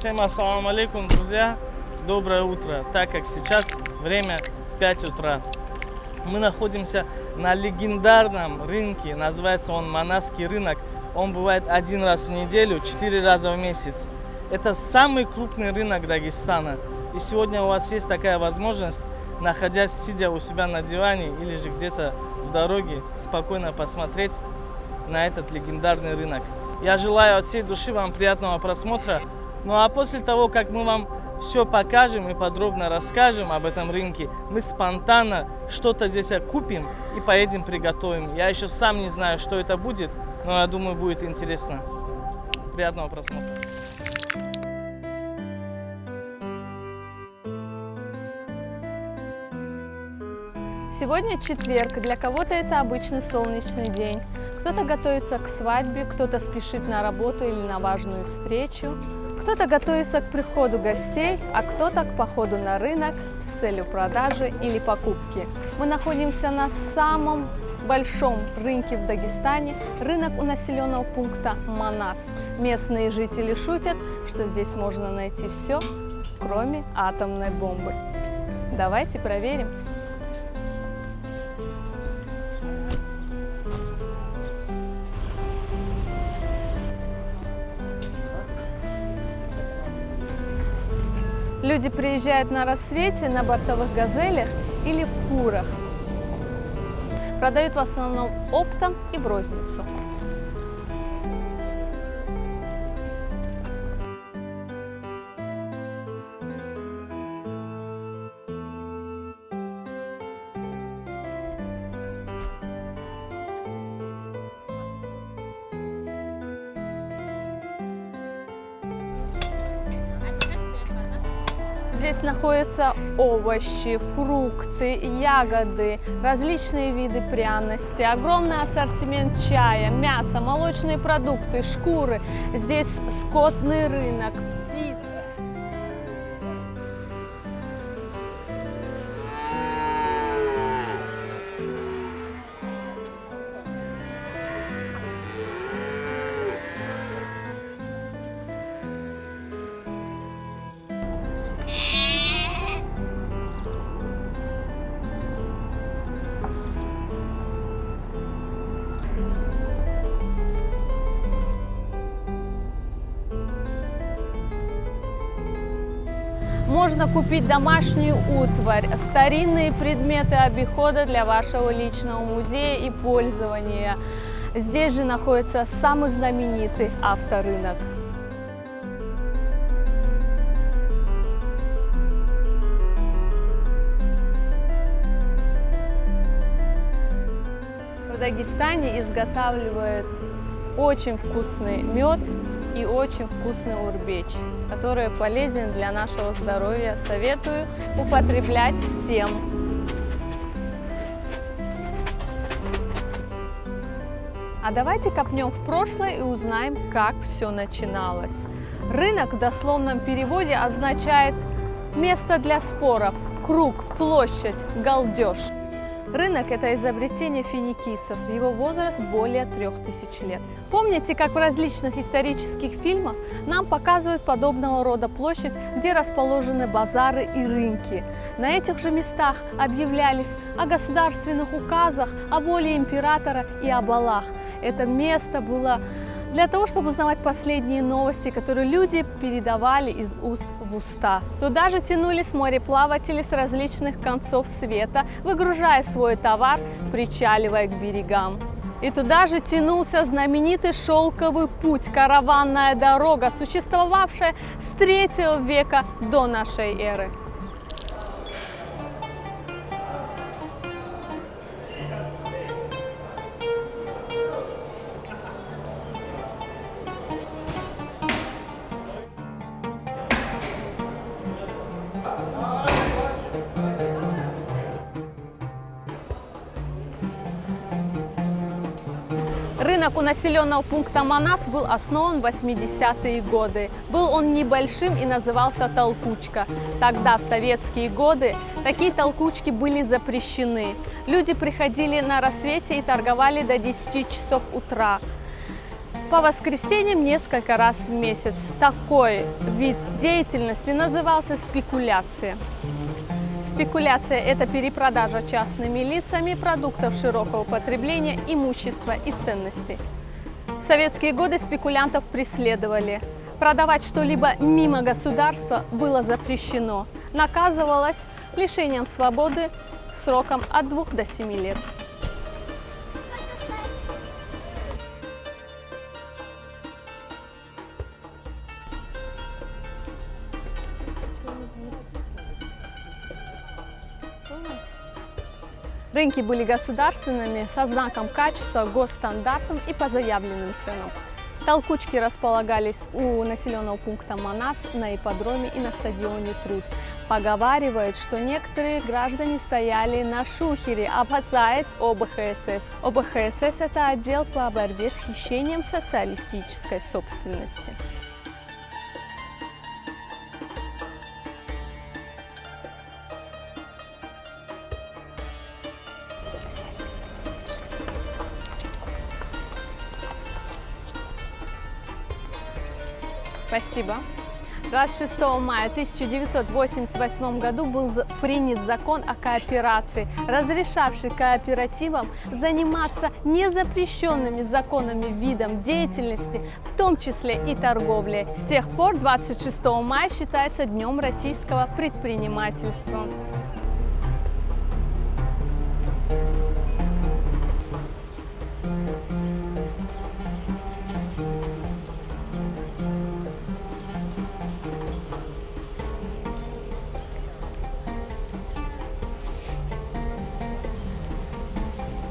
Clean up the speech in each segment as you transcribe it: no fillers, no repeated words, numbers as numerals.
Всем ассаламу алейкум, друзья. Доброе утро. Так как сейчас время 5 утра. Мы находимся на легендарном рынке. Называется он Манасский рынок. Он бывает один раз в неделю, 4 раза в месяц. Это самый крупный рынок Дагестана. И сегодня у вас есть такая возможность, находясь, сидя у себя на диване или же где-то в дороге, спокойно посмотреть на этот легендарный рынок. Я желаю от всей души вам приятного просмотра. Ну а после того, как мы вам все покажем и подробно расскажем об этом рынке, мы спонтанно что-то здесь купим и поедем приготовим. Я еще сам не знаю, что это будет, но я думаю, будет интересно. Приятного просмотра. Сегодня четверг, для кого-то это обычный солнечный день. Кто-то готовится к свадьбе, кто-то спешит на работу или на важную встречу. Кто-то готовится к приходу гостей, а кто-то к походу на рынок с целью продажи или покупки. Мы находимся на самом большом рынке в Дагестане, рынок у населенного пункта Манас. Местные жители шутят, что здесь можно найти все, кроме атомной бомбы. Давайте проверим. Люди приезжают на рассвете на бортовых газелях или в фурах. Продают в основном оптом и в розницу. Здесь находятся овощи, фрукты, ягоды, различные виды пряностей, огромный ассортимент чая, мяса, молочные продукты, шкуры. Здесь скотный рынок, птицы. Можно купить домашнюю утварь, старинные предметы обихода для вашего личного музея и пользования. Здесь же находится самый знаменитый авторынок. В Дагестане изготавливают очень вкусный мед и очень вкусный урбеч, который полезен для нашего здоровья. Советую употреблять всем. А давайте копнем в прошлое и узнаем, как все начиналось. Рынок в дословном переводе означает место для споров, круг, площадь, галдеж. Рынок – это изобретение финикийцев, его возраст более 3000 лет. Помните, как в различных исторических фильмах нам показывают подобного рода площадь, где расположены базары и рынки. На этих же местах объявлялись о государственных указах, о воле императора и о балах. Это место было для того, чтобы узнавать последние новости, которые люди передавали из уст в уста. Туда же тянулись мореплаватели с различных концов света, выгружая свой товар, причаливая к берегам. И туда же тянулся знаменитый шелковый путь, караванная дорога, существовавшая с 3 века до нашей эры. Рынок у населенного пункта Манас был основан в 80-е годы. Был он небольшим и назывался толкучка. Тогда, в советские годы, такие толкучки были запрещены. Люди приходили на рассвете и торговали до 10 часов утра. По воскресеньям несколько раз в месяц. Такой вид деятельности назывался спекуляция. Спекуляция – это перепродажа частными лицами продуктов широкого потребления, имущества и ценностей. В советские годы спекулянтов преследовали. Продавать что-либо мимо государства было запрещено. Наказывалось лишением свободы сроком от 2 до 7 лет. Рынки были государственными, со знаком качества, госстандартом и по заявленным ценам. Толкучки располагались у населенного пункта Манас, на ипподроме и на стадионе Труд. Поговаривают, что некоторые граждане стояли на шухере, опасаясь ОБХСС. ОБХСС – это отдел по борьбе с хищением социалистической собственности. Спасибо. 26 мая 1988 году был принят закон о кооперации, разрешавший кооперативам заниматься незапрещенными законами видом деятельности, в том числе и торговлей. С тех пор 26 мая считается Днем российского предпринимательства.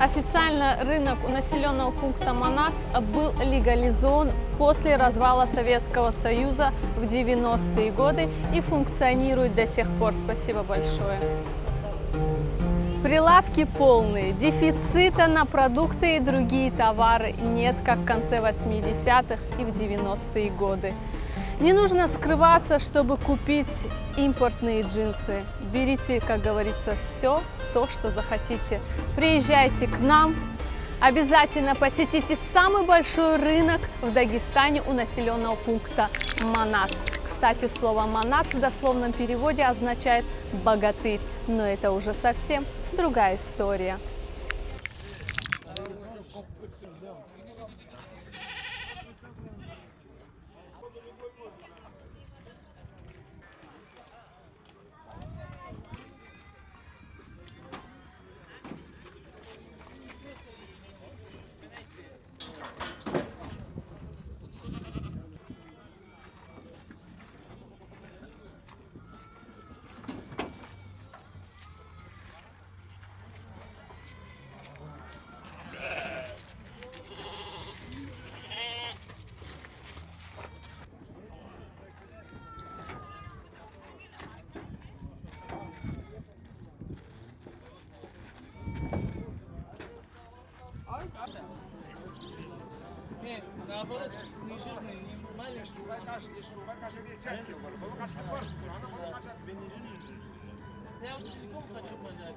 Официально рынок у населенного пункта Манас был легализован после развала Советского Союза в 90-е годы и функционирует до сих пор. Спасибо большое. Прилавки полные, дефицита на продукты и другие товары нет, как в конце 80-х и в 90-е годы. Не нужно скрываться, чтобы купить импортные джинсы. Берите, как говорится, все то, что захотите. Приезжайте к нам. Обязательно посетите самый большой рынок в Дагестане у населенного пункта Манас. Кстати, слово «Манас» в дословном переводе означает «богатырь», но это уже совсем другая история. Нет, наоборот, не жирный, не маленький. Я вот целиком хочу пожарить.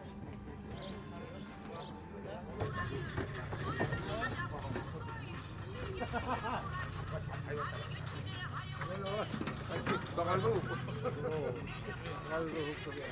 Спасибо.